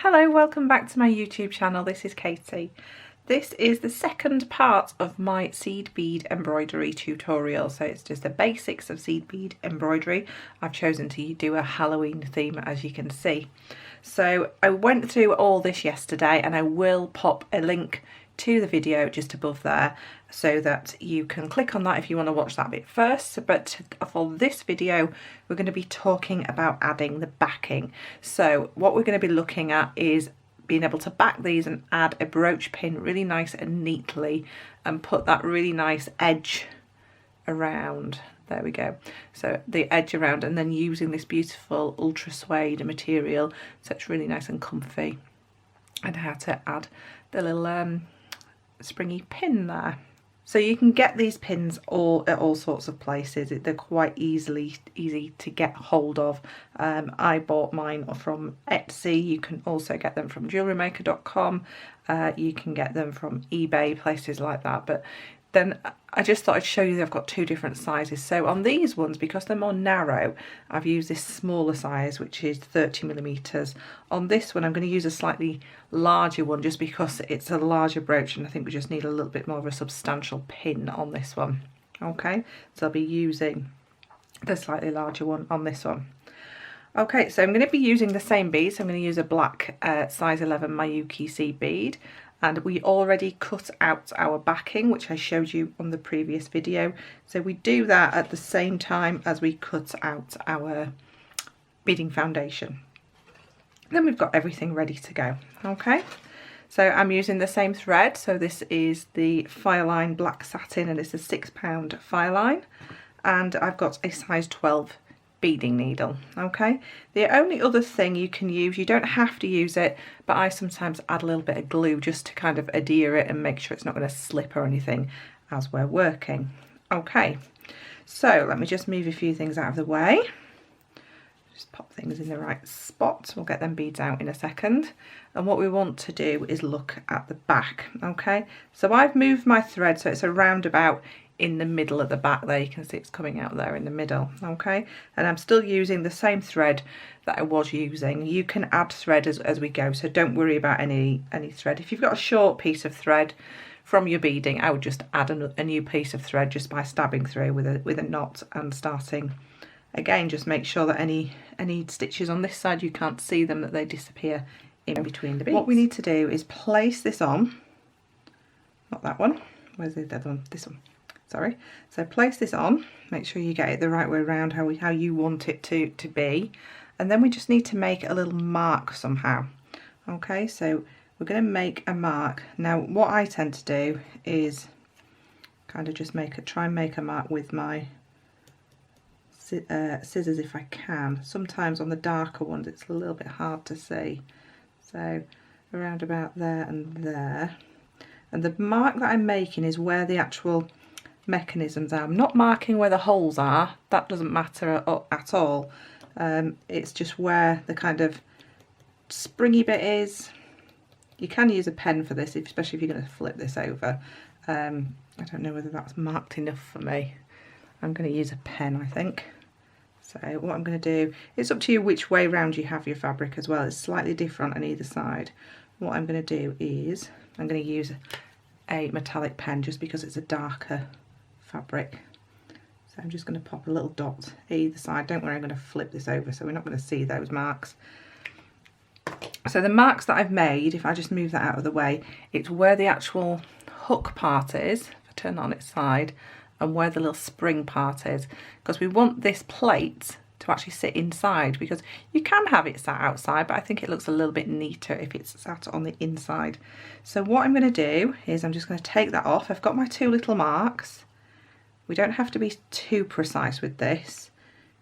Hello, welcome back to my YouTube channel. This is Katie. This is the second part of my seed bead embroidery tutorial. So it's just the basics of seed bead embroidery. I've chosen to do a Halloween theme, as you can see. So I went through all this yesterday and I will pop a link to the video just above there so that you can click on that if you want to watch that bit first. But for this video we're going to be talking about adding the backing. So what we're going to be looking at is being able to back these and add a brooch pin really nice and neatly and put that really nice edge around. There we go. So the edge around, and then using this beautiful Ultrasuede material so it's really nice and comfy, and how to add the little springy pin there. So you can get these pins at all sorts of places. They're quite easy to get hold of. I bought mine from Etsy. You can also get them from jewellerymaker.com. You can get them from eBay, places like that. But then I just thought I'd show you they've got two different sizes. So on these ones, because they're more narrow, I've used this smaller size, which is 30mm. On this one, I'm going to use a slightly larger one just because it's a larger brooch and I think we just need a little bit more of a substantial pin on this one. Okay, so I'll be using the slightly larger one on this one. Okay, so I'm going to be using the same beads. I'm going to use a black size 11 Myuiki Seed bead. And we already cut out our backing, which I showed you on the previous video. So we do that at the same time as we cut out our beading foundation. Then we've got everything ready to go. Okay, so I'm using the same thread. So this is the Fireline Black Satin and it's a £6 Fireline. And I've got a size 12 beading needle. Okay, the only other thing you can use, you don't have to use it, but I sometimes add a little bit of glue just to kind of adhere it and make sure it's not going to slip or anything as we're working. Okay, so let me just move a few things out of the way. Just pop things in the right spot. We'll get them beads out in a second. And what we want to do is look at the back. Okay, so I've moved my thread so it's around about in the middle of the back there. You can see it's coming out there in the middle. Okay, and I'm still using the same thread that I was using. You can add thread as we go, so don't worry about any thread. If you've got a short piece of thread from your beading, I would just add a new piece of thread just by stabbing through with a knot and starting again. Just make sure that any stitches on this side, you can't see them, that they disappear in between the beads. What we need to do is place this on, not that one, where's the other one, this one, sorry. So place this on, make sure you get it the right way around, how you want it to be, and then we just need to make a little mark somehow. Okay, so we're going to make a mark. Now what I tend to do is kind of just try and make a mark with my scissors if I can. Sometimes on the darker ones it's a little bit hard to see, so around about there and there. And the mark that I'm making is where the actual mechanisms are. I'm not marking where the holes are, that doesn't matter at all. It's just where the kind of springy bit is. You can use a pen for this, especially if you're going to flip this over. I don't know whether that's marked enough for me. I'm going to use a pen, I think. So what I'm going to do, it's up to you which way round you have your fabric as well. It's slightly different on either side. What I'm going to do is I'm going to use a metallic pen just because it's a darker fabric. So I'm just going to pop a little dot either side. Don't worry, I'm going to flip this over so we're not going to see those marks. So the marks that I've made, if I just move that out of the way, it's where the actual hook part is, if I turn it on its side, and where the little spring part is, because we want this plate to actually sit inside, because you can have it sat outside, but I think it looks a little bit neater if it's sat on the inside. So what I'm going to do is I'm just going to take that off. I've got my two little marks. We don't have to be too precise with this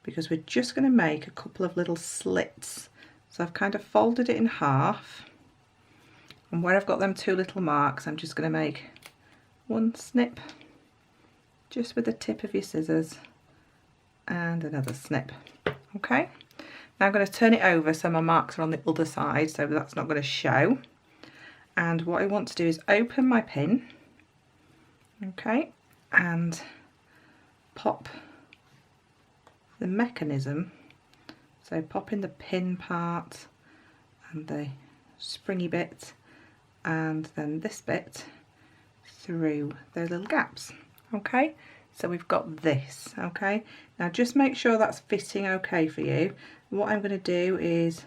because we're just going to make a couple of little slits. So I've kind of folded it in half, and where I've got them two little marks, I'm just going to make one snip just with the tip of your scissors and another snip. Okay, now I'm going to turn it over so my marks are on the other side, so that's not going to show. And what I want to do is open my pin, okay, and pop the mechanism. So pop in the pin part and the springy bit and then this bit through those little gaps. Okay, so we've got this. Okay, now just make sure that's fitting okay for you. What I'm going to do is,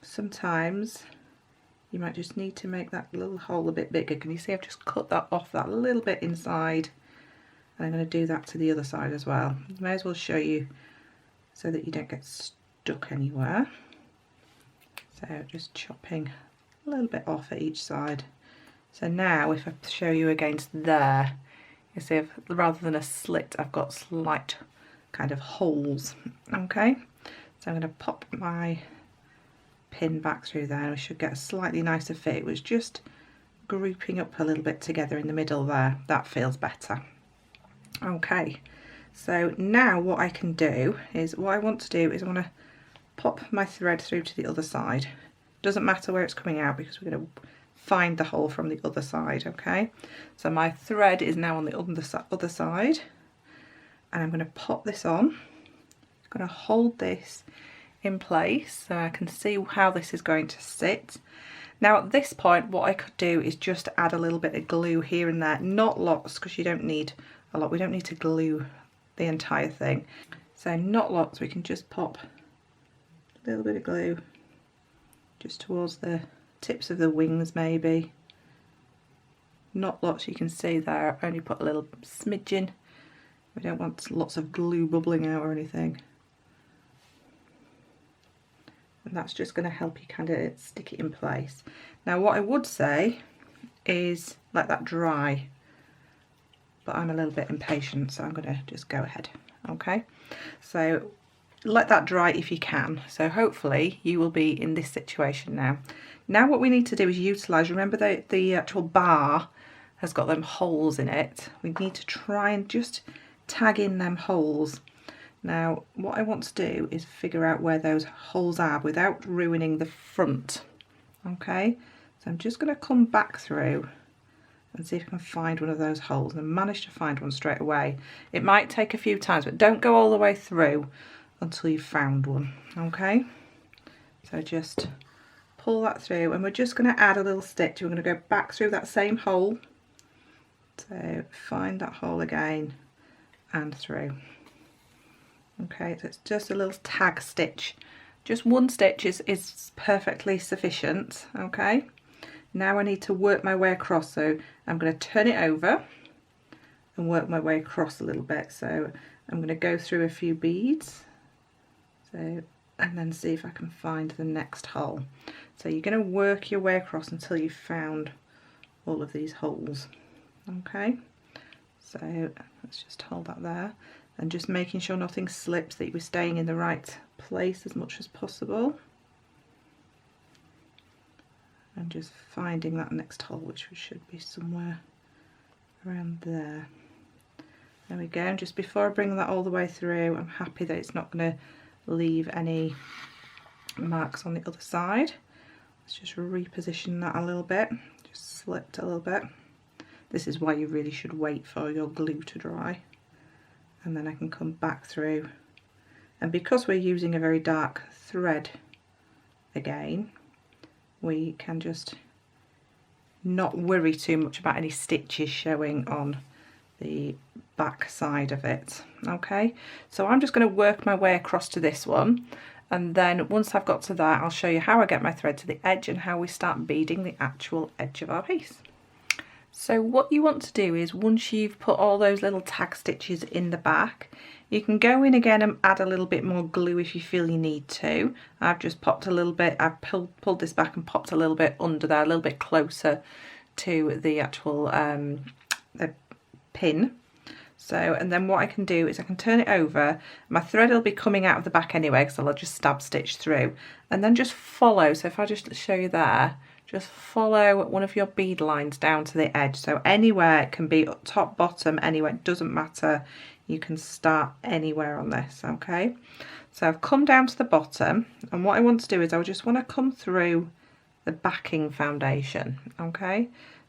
sometimes you might just need to make that little hole a bit bigger. Can you see I've just cut that off that little bit inside, and I'm going to do that to the other side as well. May as well show you so that you don't get stuck anywhere. So just chopping a little bit off at each side. So now if I show you against there, you see rather than a slit I've got slight kind of holes. Okay, so I'm going to pop my pin back through there and we should get a slightly nicer fit. It was just grouping up a little bit together in the middle there. That feels better. Okay, so now what I can do is, what I want to do is I want to pop my thread through to the other side. Doesn't matter where it's coming out because we're going to find the hole from the other side. Okay, so my thread is now on the other side and I'm going to pop this on. I'm going to hold this in place so I can see how this is going to sit. Now at this point what I could do is just add a little bit of glue here and there, not lots because you don't need a lot, we don't need to glue the entire thing, so not lots, we can just pop a little bit of glue just towards the tips of the wings maybe. Not lots, you can see there I only put a little smidgen, we don't want lots of glue bubbling out or anything. And that's just going to help you kind of stick it in place. Now what I would say is let that dry, but I'm a little bit impatient so I'm going to just go ahead. Okay, so let that dry if you can. So hopefully you will be in this situation now. Now what we need to do is utilise, remember the actual bar has got them holes in it. We need to try and just tag in them holes. Now what I want to do is figure out where those holes are without ruining the front. Okay, so I'm just going to come back through and see if I can find one of those holes, and I managed to find one straight away. It might take a few times, but don't go all the way through until you've found one. Okay, so just pull that through and we're just going to add a little stitch. We're going to go back through that same hole, so find that hole again and through. Okay, so it's just a little tag stitch. Just one stitch is perfectly sufficient. Okay, now I need to work my way across, so I'm going to turn it over and work my way across a little bit. So I'm going to go through a few beads, so, and then see if I can find the next hole. So you're going to work your way across until you've found all of these holes. Okay, so let's just hold that there. And just making sure nothing slips, that you're staying in the right place as much as possible. And just finding that next hole, which should be somewhere around there. There we go. And just before I bring that all the way through, I'm happy that it's not going to leave any marks on the other side. Let's just reposition that a little bit. Just slipped a little bit. This is why you really should wait for your glue to dry. And then I can come back through, and because we're using a very dark thread again, we can just not worry too much about any stitches showing on the back side of it. Okay, so I'm just going to work my way across to this one, and then once I've got to that I'll show you how I get my thread to the edge and how we start beading the actual edge of our piece. So what you want to do is, once you've put all those little tag stitches in the back, you can go in again and add a little bit more glue if you feel you need to. I've just popped a little bit, I've pulled this back and popped a little bit under there, a little bit closer to the actual the pin. So, and then what I can do is I can turn it over, my thread will be coming out of the back anyway because I'll just stab stitch through, and then just follow. So if I just show you there, just follow one of your bead lines down to the edge. So anywhere, it can be top, bottom, anywhere, it doesn't matter. You can start anywhere on this, okay? So I've come down to the bottom, and what I want to do is I just want to come through the backing foundation, okay?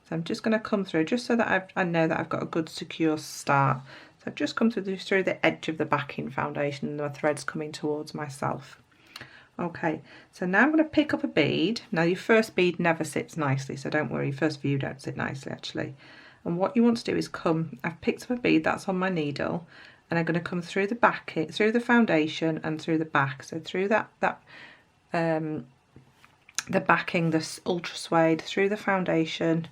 So I'm just going to come through just so that I know that I've got a good secure start. So I've just come through the edge of the backing foundation and my thread's coming towards myself. Okay, so now I'm going to pick up a bead. Now your first bead never sits nicely, so don't worry, first few don't sit nicely actually. And what you want to do is I've picked up a bead that's on my needle, and I'm going to come through the back, through the foundation and through the back. So through the backing, this Ultrasuede, through the foundation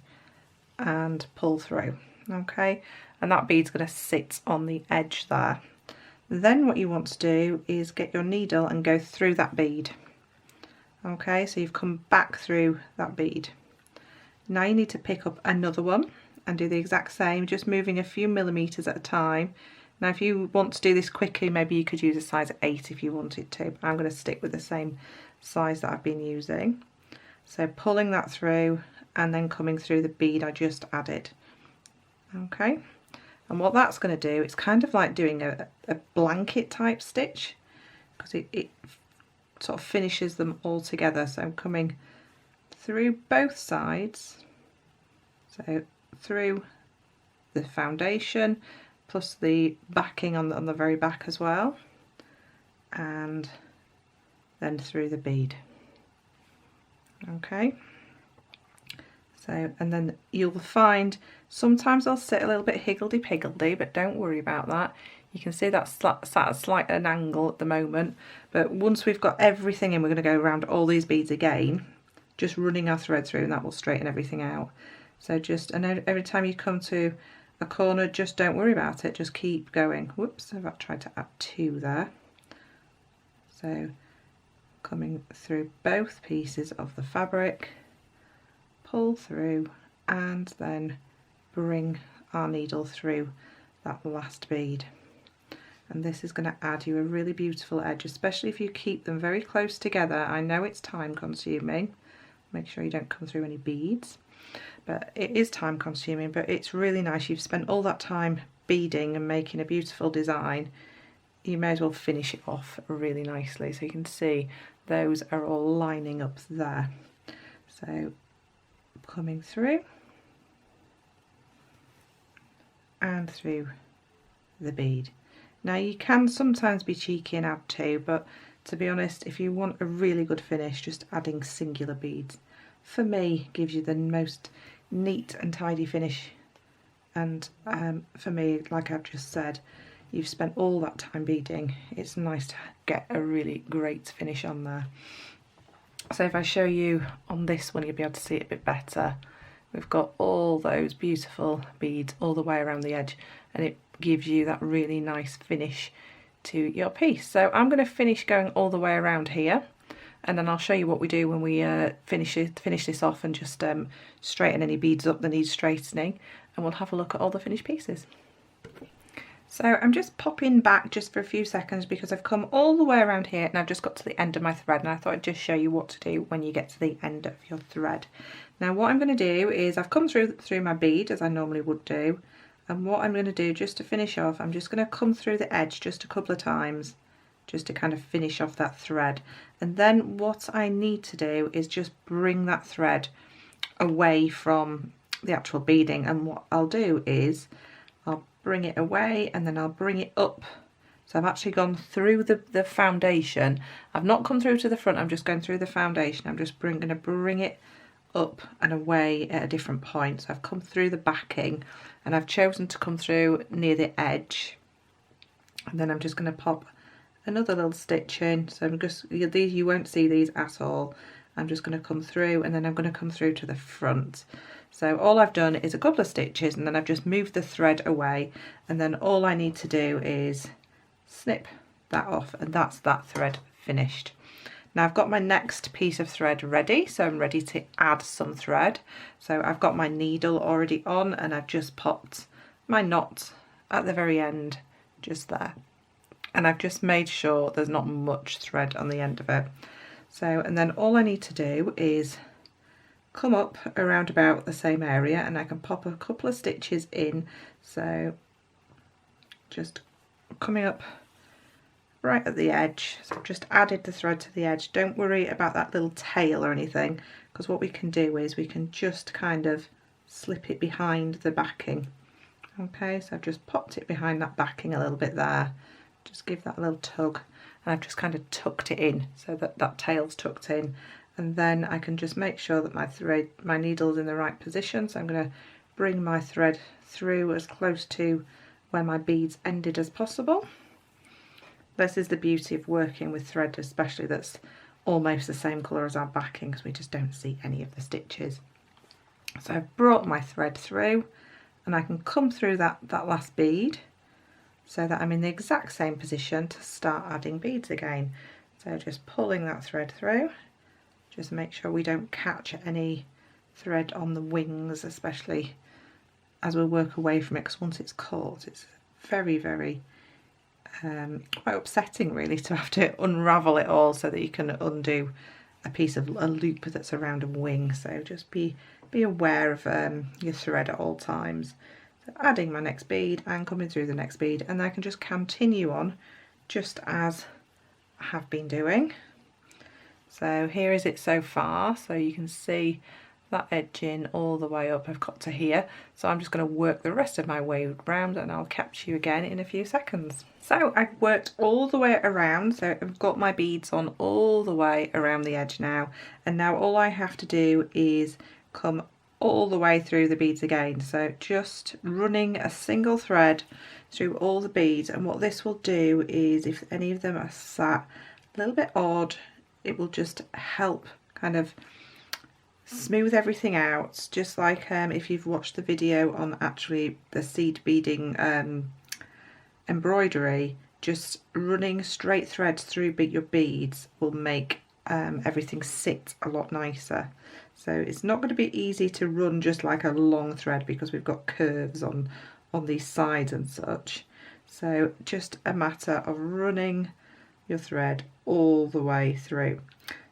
and pull through. Okay, and that bead's going to sit on the edge there. Then what you want to do is get your needle and go through that bead. Okay, so you've come back through that bead. Now you need to pick up another one and do the exact same, just moving a few millimeters at a time. Now if you want to do this quickly, maybe you could use a size 8 if you wanted to, but I'm going to stick with the same size that I've been using. So pulling that through and then coming through the bead I just added. Okay. And what that's going to do, it's kind of like doing a blanket type stitch, because it sort of finishes them all together. So I'm coming through both sides, so through the foundation plus the backing on the very back as well, and then through the bead. Okay. So, and then you'll find sometimes they'll sit a little bit higgledy-piggledy, but don't worry about that. You can see that's sat at slight an angle at the moment, but once we've got everything in, we're going to go around all these beads again, just running our thread through, and that will straighten everything out. So just, and every time you come to a corner, just don't worry about it, just keep going. Whoops, I've tried to add 2 there. So coming through both pieces of the fabric, pull through and then bring our needle through that last bead. And this is going to add you a really beautiful edge, especially if you keep them very close together. I know it's time consuming, make sure you don't come through any beads, but it is time consuming, but it's really nice. You've spent all that time beading and making a beautiful design, you may as well finish it off really nicely. So you can see those are all lining up there. So coming through and through the bead. Now you can sometimes be cheeky and add 2, but to be honest, if you want a really good finish, just adding singular beads for me gives you the most neat and tidy finish. And for me, like I've just said, you've spent all that time beading, it's nice to get a really great finish on there. So if I show you on this one, you'll be able to see it a bit better. We've got all those beautiful beads all the way around the edge, and it gives you that really nice finish to your piece. So I'm going to finish going all the way around here, and then I'll show you what we do when we finish this off and just straighten any beads up that need straightening, and we'll have a look at all the finished pieces. So I'm just popping back just for a few seconds because I've come all the way around here and I've just got to the end of my thread, and I thought I'd just show you what to do when you get to the end of your thread. Now what I'm going to do is I've come through my bead as I normally would do, and what I'm going to do just to finish off, I'm just going to come through the edge just a couple of times just to kind of finish off that thread. And then what I need to do is just bring that thread away from the actual beading, and what I'll do is I'll bring it away and then I'll bring it up. So I've actually gone through the foundation. I've not come through to the front, I'm just going through the foundation. I'm just going to bring it up and away at a different point. So I've come through the backing and I've chosen to come through near the edge, and then I'm just going to pop another little stitch in. So I'm just, these, you won't see these at all. I'm just going to come through and then I'm going to come through to the front. So all I've done is a couple of stitches and then I've just moved the thread away, and then all I need to do is snip that off, and that's that thread finished. Now I've got my next piece of thread ready, so I'm ready to add some thread. So I've got my needle already on and I've just popped my knot at the very end just there, and I've just made sure there's not much thread on the end of it. So, and then all I need to do is come up around about the same area and I can pop a couple of stitches in. So just coming up right at the edge, so I've just added the thread to the edge. Don't worry about that little tail or anything, because what we can do is we can just kind of slip it behind the backing. Okay, so I've just popped it behind that backing a little bit there, just give that a little tug, and I've just kind of tucked it in so that that tail's tucked in, and then I can just make sure that my needle's in the right position. So I'm going to bring my thread through as close to where my beads ended as possible. This is the beauty of working with thread, especially that's almost the same colour as our backing, because we just don't see any of the stitches. So I've brought my thread through, and I can come through that last bead so that I'm in the exact same position to start adding beads again. So just pulling that thread through, just make sure we don't catch any thread on the wings, especially as we work away from it, because once it's caught it's very, very quite upsetting really to have to unravel it all so that you can undo a piece of a loop that's around a wing. So just be aware of your thread at all times. So adding my next bead and coming through the next bead, and then I can just continue on just as I have been doing. So here is it so far, so you can see that edging all the way up. I've got to here, so I'm just going to work the rest of my way round, and I'll catch you again in a few seconds. So I've worked all the way around, so I've got my beads on all the way around the edge now, and now all I have to do is come all the way through the beads again. So just running a single thread through all the beads, and what this will do is if any of them are sat a little bit odd, it will just help kind of smooth everything out, just like if you've watched the video on actually the seed beading embroidery, just running straight threads through your beads will make everything sit a lot nicer. So it's not going to be easy to run just like a long thread because we've got curves on these sides and such. So just a matter of running your thread all the way through.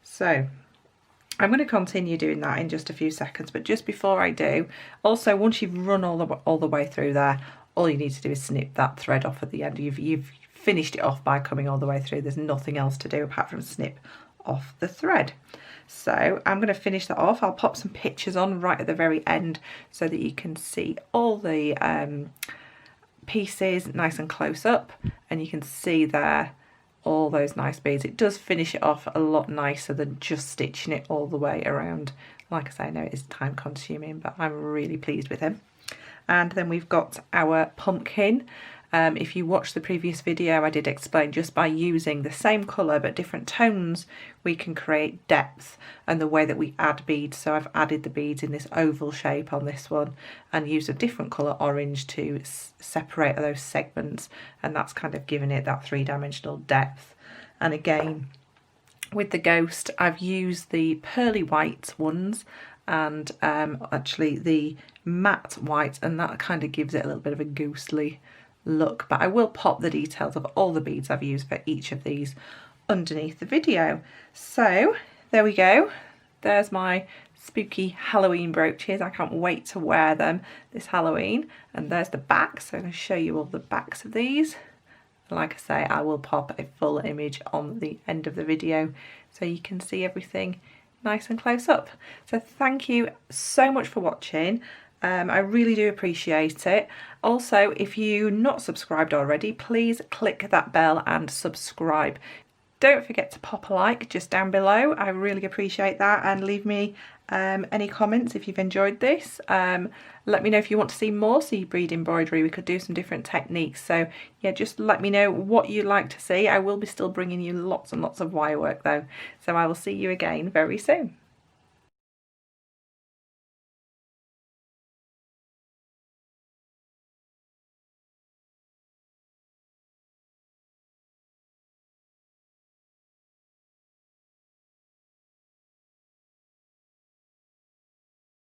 So I'm going to continue doing that in just a few seconds, but just before I do, also once you've run all the way through there, all you need to do is snip that thread off at the end. You've finished it off by coming all the way through. There's nothing else to do apart from snip off the thread. So I'm going to finish that off. I'll pop some pictures on right at the very end so that you can see all the pieces nice and close up, and you can see there all those nice beads. It does finish it off a lot nicer than just stitching it all the way around. Like I say, I know it is time consuming, but I'm really pleased with him. And then we've got our pumpkin. If you watched the previous video, I did explain just by using the same colour but different tones, we can create depth and the way that we add beads. So I've added the beads in this oval shape on this one and used a different colour orange to separate those segments, and that's kind of given it that three-dimensional depth. And again, with the ghost, I've used the pearly white ones and actually the matte white, and that kind of gives it a little bit of a ghostly look, but I will pop the details of all the beads I've used for each of these underneath the video. So there we go, there's my spooky Halloween brooches. I can't wait to wear them this Halloween. And there's the back, so I'm going to show you all the backs of these. Like I say, I will pop a full image on the end of the video so you can see everything nice and close up. So thank you so much for watching. I really do appreciate it. Also, if you're not subscribed already, please click that bell and subscribe. Don't forget to pop a like just down below. I really appreciate that, and leave me any comments if you've enjoyed this. Let me know if you want to see more seed bead embroidery. We could do some different techniques. So yeah, just let me know what you'd like to see. I will be still bringing you lots and lots of wire work though. So I will see you again very soon.